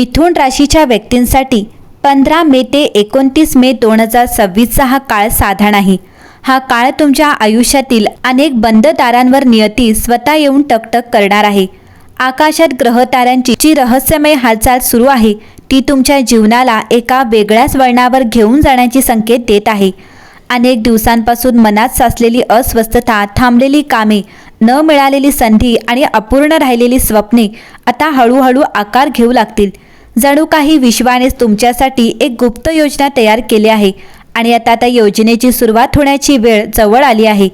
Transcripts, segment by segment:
मिथुन राशीच्या व्यक्तींसाठी 15 मे ते 29 मे 2026 हा काळ साधा नाही। हा काळ तुमच्या आयुष्यातील अनेक बंद दारांवर नियती स्वतः येऊन टकटक करणार आहे। आकाशात ग्रह ताऱ्यांची जी रहस्यमय हालचाल सुरू आहे ती तुमच्या जीवनाला एका वेगळ्याच वळणावर घेऊन जाण्याची संकेत देत आहे। अनेक दिवसांपासून मनात साचलेली अस्वस्थता, थांबलेली कामे, न मिळालेली संधी आणि अपूर्ण राहिलेली स्वप्ने आता हळूहळू आकार घेऊ लागतील। जणू काही विश्वानेच तुमच्यासाठी एक गुप्त योजना तयार केली आहे आणि आता त्या योजनेची सुरुवात होण्याची वेळ जवळ आली आहे।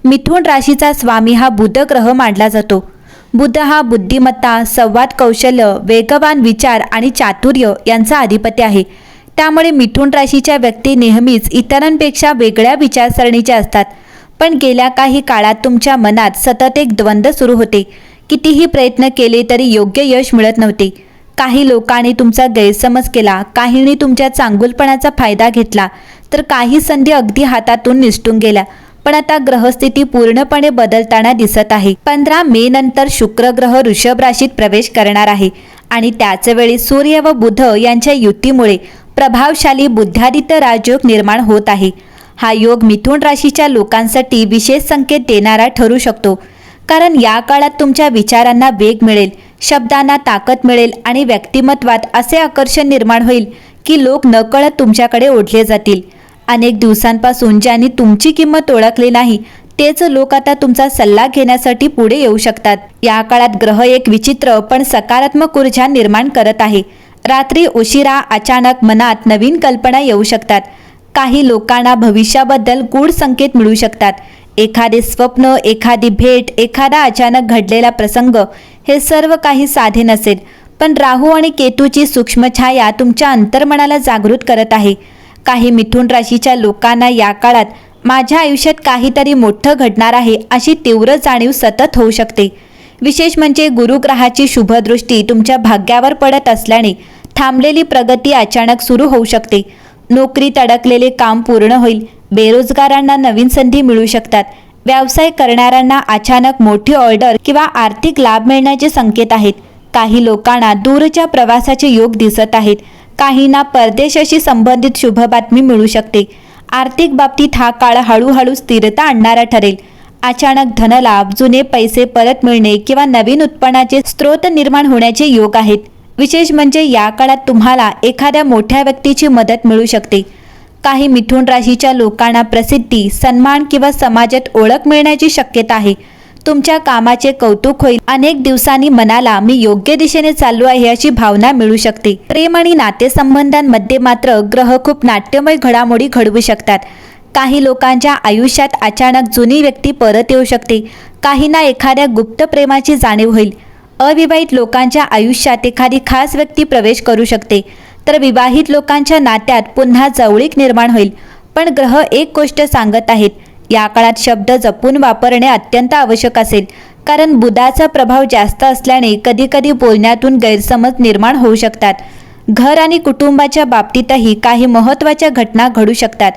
मिथुन राशीचा स्वामी हा बुध ग्रह मानला जातो। बुध हा बुद्धिमत्ता, संवाद कौशल्य, वेगवान विचार आणि चातुर्य यांचा अधिपती आहे। त्यामुळे मिथुन राशीच्या व्यक्ती नेहमीच इतरांपेक्षा वेगळ्या विचारसरणीच्या असतात। पण गेल्या काही काळात तुमच्या मनात सतत एक द्वंद्व सुरू होते। कितीही प्रयत्न केले तरी योग्य यश मिळत नव्हते। काही लोकांनी तुमचा गैरसमज केला, काहींनी तुमच्या चांगुलपणाचा फायदा घेतला, तर काही संधी अगदी हातातून निसटून गेल्या। पण आता ग्रहस्थिती पूर्णपणे बदलताना दिसत आहे। 15 मे नंतर शुक्र ग्रह वृषभ राशीत प्रवेश करणार आहे आणि त्याच वेळी सूर्य व बुध यांच्या युतीमुळे प्रभावशाली बुद्धादित्य राजयोग निर्माण होत आहे। हा योग मिथुन राशीच्या लोकांसाठी विशेष संकेत देणारा ठरू शकतो, कारण या काळात तुमच्या विचारांना वेग मिळेल, शब्दांना ताकद मिळेल आणि व्यक्तिमत्वात असे आकर्षण निर्माण होईल की लोक नकळत तुमच्याकडे ओढले जातील। अनेक दिवसांपासून ज्यांनी तुमची किंमत ओळखली नाही तेच लोक आता तुमचा सल्ला घेण्यासाठी पुढे येऊ शकतात। या काळात ग्रह एक विचित्र पण सकारात्मक ऊर्जा निर्माण करत आहे। रात्री उशिरा अचानक मनात नवीन कल्पना येऊ शकतात। काही लोकांना भविष्याबद्दल गूढ संकेत मिळू शकतात। एखादे स्वप्न, एखादी भेट, एखादा अचानक घडलेला प्रसंग, हे सर्व काही साधे नसेल, पण राहू आणि केतूची सूक्ष्म छाया तुमच्या अंतर्मनाला जागृत करत आहे। काही मिथुन राशीच्या लोकांना या काळात माझ्या आयुष्यात काहीतरी मोठं घडणार आहे अशी तीव्र जाणीव सतत होऊ शकते। विशेष म्हणजे गुरुग्रहाची शुभदृष्टी तुमच्या भाग्यावर पडत असल्याने थांबलेली प्रगती अचानक सुरू होऊ शकते। नोकरीत अडकलेले काम पूर्ण होईल, बेरोजगारांना नवीन संधी मिळू शकतात, व्यवसाय करणाऱ्यांना अचानक मोठी ऑर्डर किंवा आर्थिक लाभ मिळण्याचे संकेत आहेत। काही लोकांना दूरच्या प्रवासाचे योग दिसत आहेत, काहींना परदेशाशी संबंधित शुभ बातमी मिळू शकते। आर्थिक बाबतीत हा काळ हळूहळू स्थिरता आणणारा ठरेल। अचानक धनलाभ, जुने पैसे परत मिळणे किंवा नवीन उत्पन्नाचे स्रोत निर्माण होण्याचे योग आहेत। विशेष म्हणजे या काळात तुम्हाला एखाद्या मोठ्या व्यक्तीची मदत मिळू शकते। काही मिथुन राशीच्या लोकांना प्रसिद्धी, सन्मान किंवा समाजात ओळख मिळण्याची शक्यता आहे। तुमच्या कामाचे कौतुक होईल। अनेक दिवसांनी मनाला मी योग्य दिशेने चाललो आहे अशी भावना मिळू शकते। प्रेम आणि नातेसंबंधांमध्ये मात्र ग्रह खूप नाट्यमय घडामोडी घडवू शकतात। काही लोकांच्या आयुष्यात अचानक जुनी व्यक्ती परत येऊ शकते, काहींना एखाद्या गुप्त प्रेमाची जाणीव होईल। अविवाहित लोकांच्या आयुष्यात एखादी खास व्यक्ती प्रवेश करू शकते, तर विवाहित लोकांच्या नात्यात पुन्हा जवळीक निर्माण होईल। पण ग्रह एक गोष्ट सांगत आहेत, या काळात शब्द जपून वापरणे अत्यंत आवश्यक असेल, कारण बुधाचा प्रभाव जास्त असल्याने कधीकधी बोलण्यातून गैरसमज निर्माण होऊ शकतात। घर आणि कुटुंबाच्या बाबतीतही काही महत्त्वाच्या घटना घडू शकतात।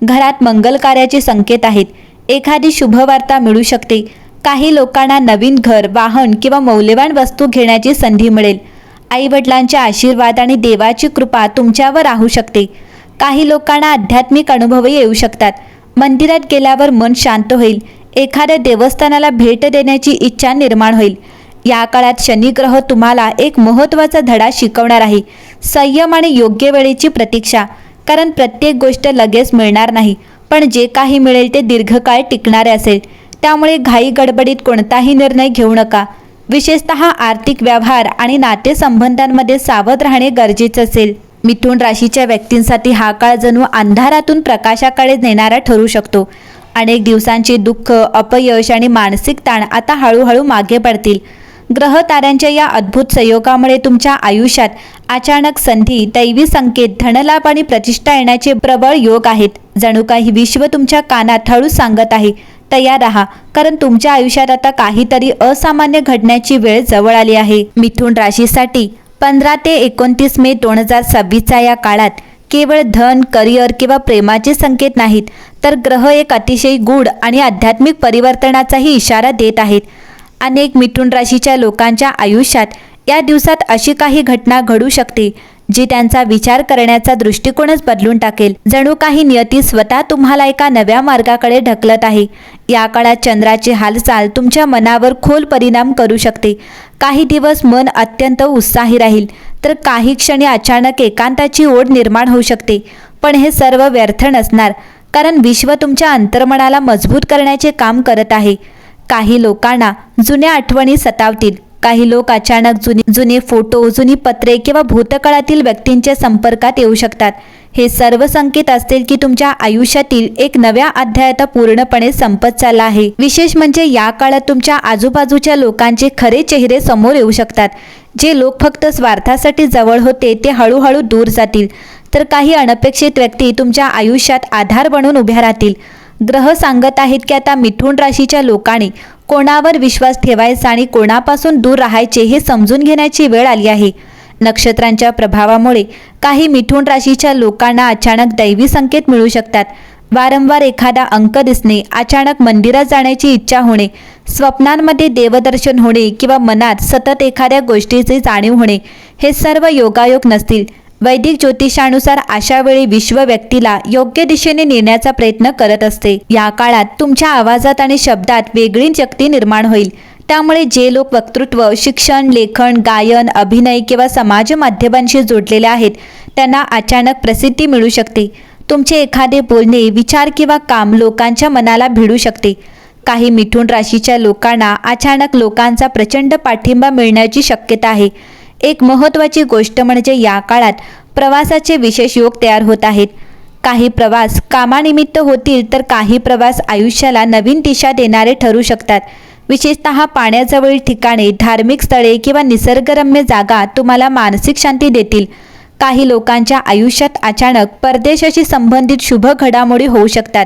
घरात मंगल कार्याचे संकेत आहेत, एखादी शुभवार्ता मिळू शकते। काही लोकांना नवीन घर, वाहन किंवा मौल्यवान वस्तू घेण्याची संधी मिळेल। आईवडिलांचे आशीर्वाद आणि देवाची कृपा तुमच्यावर राहू शकते। काही लोकांना आध्यात्मिक अनुभवही येऊ शकतात। मंदिरात गेल्यावर मन शांत होईल, एखाद्या देवस्थानाला भेट देण्याची इच्छा निर्माण होईल। या काळात शनी ग्रह तुम्हाला एक महत्त्वाचा धडा शिकवणार आहे, संयम आणि योग्य वेळेची प्रतीक्षा, कारण प्रत्येक गोष्ट लगेच मिळणार नाही, पण जे काही मिळेल ते दीर्घकाळ टिकणारे असेल। त्यामुळे घाई गडबडीत कोणताही निर्णय घेऊ नका। विशेषतः आर्थिक व्यवहार आणि नातेसंबंधांमध्ये सावध राहणे गरजेचे असेल। मिथुन राशीच्या व्यक्तींसाठी हा काळ जणू अंधारातून प्रकाशाकडे नेणारा ठरू शकतो। अनेक दिवसांचे दुःख, अपयश आणि मानसिक ताण आता हळूहळू मागे पडतील। ग्रह ताऱ्यांच्या या अद्भुत संयोगामुळे तुमच्या आयुष्यात अचानक संधी, दैवी संकेत, धनलाभ आणि प्रतिष्ठा येण्याचे प्रबळ योग आहेत। जणू काही विश्व तुमच्या कानात हळू सांगत आहे, तयार राहा, कारण तुमच्या आयुष्यात आता काहीतरी असामान्य घडण्याची वेळ जवळ आली आहे। मिथुन राशीसाठी 15 ते 29 मे 2026 या काळात केवळ धन, करिअर किंवा प्रेमाचे संकेत नाहीत, तर ग्रह एक अतिशय गूढ आणि आध्यात्मिक परिवर्तनाचाही इशारा देत आहेत। अनेक मिथुन राशीच्या लोकांच्या आयुष्यात या दिवसात अशी काही घटना घडू शकते जी त्यांचा विचार करण्याचा दृष्टिकोनच बदलून टाकेल. जणू काही नियती स्वतः तुम्हाला एका नव्या मार्गाकडे ढकलत आहे. या काळात चंद्राची हालचाल तुमच्या मनावर खोल परिणाम करू शकते. काही दिवस मन अत्यंत उत्साही राहील, तर काही क्षणी अचानक एकांताची ओढ निर्माण होऊ शकते. पण हे सर्व व्यर्थ नसणार, कारण विश्व तुमच्या अंतर्मनाला मजबूत करण्याचे काम करत आहे. काही लोकांना जुन्या आठवणी सतावतील. काही लोक अचानक जुने फोटो, जुनी पत्रे किंवा भूतकाळातील व्यक्तींच्या संपर्कात येऊ शकतात. हे सर्व संकेत असतील की तुमच्या आयुष्यातील एक नव्या अध्याय आता पूर्णपणे संपत चालला आहे. विशेष म्हणजे या काळात तुमच्या आजूबाजूच्या लोकांचे खरे चेहरे समोर येऊ शकतात. जे लोक फक्त स्वार्थासाठी जवळ होते ते हळूहळू दूर जातील, तर काही अनपेक्षित व्यक्ती तुमच्या आयुष्यात आधार बनून उभ्या राहतील. ग्रह सांगत आहेत की आता मिथुन राशीच्या लोकांनी कोणावर विश्वास ठेवायचा आणि कोणापासून दूर राहायचे हे समजून घेण्याची वेळ आली आहे. नक्षत्रांच्या प्रभावामुळे काही मिथुन राशीच्या लोकांना अचानक दैवी संकेत मिळू शकतात. वारंवार एखादा अंक दिसणे, अचानक मंदिरात जाण्याची इच्छा होणे, स्वप्नांमध्ये देवदर्शन होणे किंवा मनात सतत एखाद्या गोष्टीची जाणीव होणे, हे सर्व योगायोग नसतील. वैदिक ज्योतिषानुसार अशा वेळी विश्व व्यक्तीला योग्य दिशेने नेण्याचा प्रयत्न करत असते. या काळात तुमच्या आवाजात आणि शब्दात वेगळी शक्ती निर्माण होईल. त्यामुळे जे लोक वक्तृत्व, शिक्षण, लेखन, गायन, अभिनय किंवा समाज माध्यमांशी जोडलेले आहेत त्यांना अचानक प्रसिद्धी मिळू शकते. तुमचे एखादे बोलणे, विचार किंवा काम लोकांच्या मनाला भिडू शकते. काही मिथुन राशीच्या लोकांना अचानक लोकांचा प्रचंड पाठिंबा मिळण्याची शक्यता आहे. एक महत्त्वाची गोष्ट म्हणजे या काळात प्रवासाचे विशेष योग तयार होत आहेत. काही प्रवास कामानिमित्त होतील, तर काही प्रवास आयुष्याला नवीन दिशा देणारे ठरू शकतात. विशेषतः पाण्याजवळील ठिकाणे, धार्मिक स्थळे किंवा निसर्गरम्य जागा तुम्हाला मानसिक शांती देतील. काही लोकांच्या आयुष्यात अचानक परदेशाशी संबंधित शुभ घडामोडी होऊ शकतात.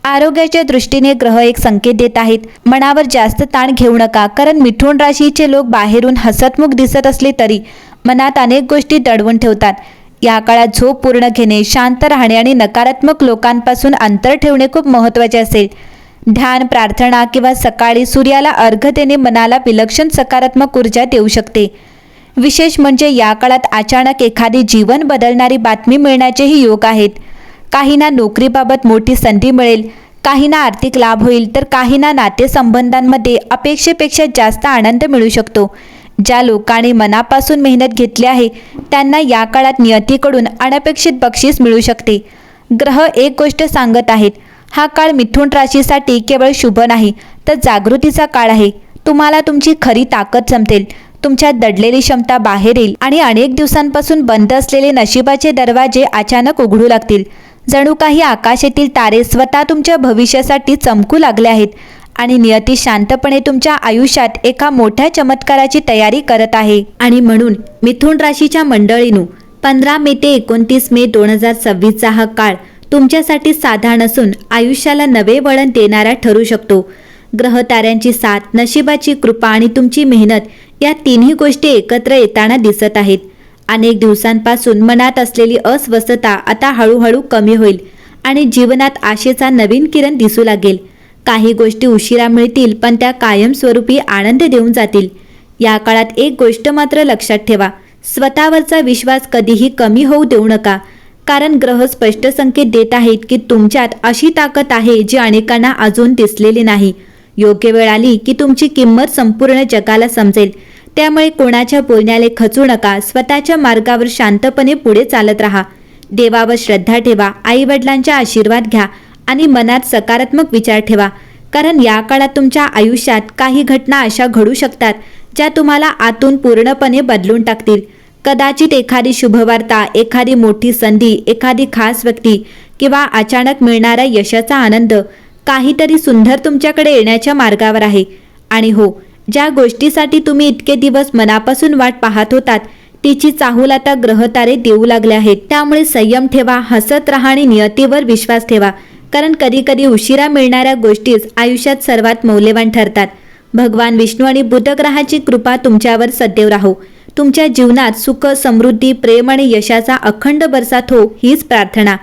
आरोग्याच्या दृष्टीने ग्रह एक संकेत देत आहेत. मनावर जास्त ताण घेऊ नका, कारण मिथुन राशीचे लोक बाहेरून हसतमुख दिसत असले तरी मनात अनेक गोष्टी दडवून ठेवतात. या काळात झोप पूर्ण घेणे, शांत राहणे आणि नकारात्मक लोकांपासून अंतर ठेवणे खूप महत्त्वाचे असेल. ध्यान, प्रार्थना किंवा सकाळी सूर्याला अर्घ्य देणे मनाला विलक्षण सकारात्मक ऊर्जा देऊ शकते. विशेष म्हणजे या काळात अचानक एखादी जीवन बदलणारी बातमी मिळण्याचेही योग आहेत. काहींना नोकरीबाबत मोठी संधी मिळेल, काहींना आर्थिक लाभ होईल, तर काहींना नातेसंबंधांमध्ये अपेक्षेपेक्षा जास्त आनंद मिळू शकतो. ज्या लोकांनी मनापासून मेहनत घेतली आहे त्यांना या काळात नियतीकडून अनपेक्षित बक्षीस मिळू शकते. ग्रह एक गोष्ट सांगत आहेत, हा काळ मिथुन राशीसाठी केवळ शुभ नाही, तर जागृतीचा काळ आहे. तुम्हाला तुमची खरी ताकद जमतेल, तुमच्यात दडलेली क्षमता बाहेर येईल आणि अनेक दिवसांपासून बंद असलेले नशिबाचे दरवाजे अचानक उघडू लागतील. जणू काही आकाशातील तारे स्वतः तुमच्या भविष्यासाठी चमकू लागले आहेत आणि नियती शांतपणे तुमच्या आयुष्यात एका मोठ्या चमत्काराची तयारी करत आहे. आणि म्हणून मिथुन राशीच्या मंडळींनो, 15 मे ते 29 मे 2026 हा काळ तुमच्यासाठी साधा नसून आयुष्याला नवे वळण देणारा ठरू शकतो. ग्रह ताऱ्यांची साथ, नशिबाची कृपा आणि तुमची मेहनत या तिन्ही गोष्टी एकत्र येताना दिसत आहेत. अनेक दिवसांपासून मनात असलेली अस्वस्थता आता हळूहळू कमी होईल आणि जीवनात आशेचा नवीन किरण दिसू लागेल. काही गोष्टी उशिरा मिळतील, पण त्या कायमस्वरूपी आनंद देऊन जातील. या काळात एक गोष्ट मात्र लक्षात ठेवा, स्वतःवरचा विश्वास कधीही कमी होऊ देऊ नका, कारण ग्रह स्पष्ट संकेत देत आहेत की तुमच्यात अशी ताकद आहे जी अनेकांना अजून दिसलेली नाही. योग्य वेळ आली की तुमची किंमत संपूर्ण जगाला समजेल. त्यामुळे कोणाच्या बोलण्याला खचू नका, स्वतःच्या मार्गावर शांतपणे पुढे चालत राहा. देवावर श्रद्धा ठेवा, आई-वडिलांचा आशीर्वाद घ्या आणि मनात सकारात्मक विचार ठेवा, कारण या काळात तुमच्या आयुष्यात काही घटना अशा घडू शकतात ज्या तुम्हाला आतून पूर्णपणे बदलून टाकतील. कदाचित एखादी शुभवार्ता, एखादी मोठी संधी, एखादी खास व्यक्ती किंवा अचानक मिळणारा यशाचा आनंद, काहीतरी सुंदर तुमच्याकडे येण्याच्या मार्गावर आहे. आणि हो, ज्या गोष्टीसाठी तुम्ही इतके दिवस मनापासून वाट पाहत होतात तिची चाहूल आता ग्रहतारे देऊ लागले आहेत. त्यामुळे संयम ठेवा, हसत राहा आणि नियतीवर विश्वास ठेवा, कारण कधी कधी उशिरा मिळणाऱ्या गोष्टीच आयुष्यात सर्वात मौल्यवान ठरतात. भगवान विष्णू आणि बुधग्रहाची कृपा तुमच्यावर सदैव राहो. तुमच्या जीवनात सुख, समृद्धी, प्रेम आणि यशाचा अखंड बरसात हो, हीच प्रार्थना.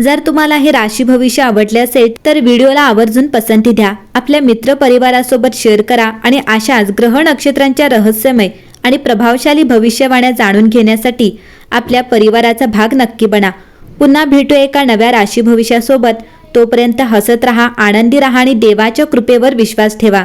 जर तुम्हाला हे राशी भविष्य आवडले असेल तर व्हिडिओला आवर्जून पसंती द्या, आपल्या मित्र परिवारासोबत शेअर करा आणि अशाच ग्रह नक्षत्रांच्या रहस्यमय आणि प्रभावशाली भविष्यवाण्या जाणून घेण्यासाठी आपल्या परिवाराचा भाग नक्की बना. पुन्हा भेटू एका नव्या राशी भविष्यासोबत. तोपर्यंत हसत राहा, आनंदी राहा आणि देवाच्या कृपेवर विश्वास ठेवा.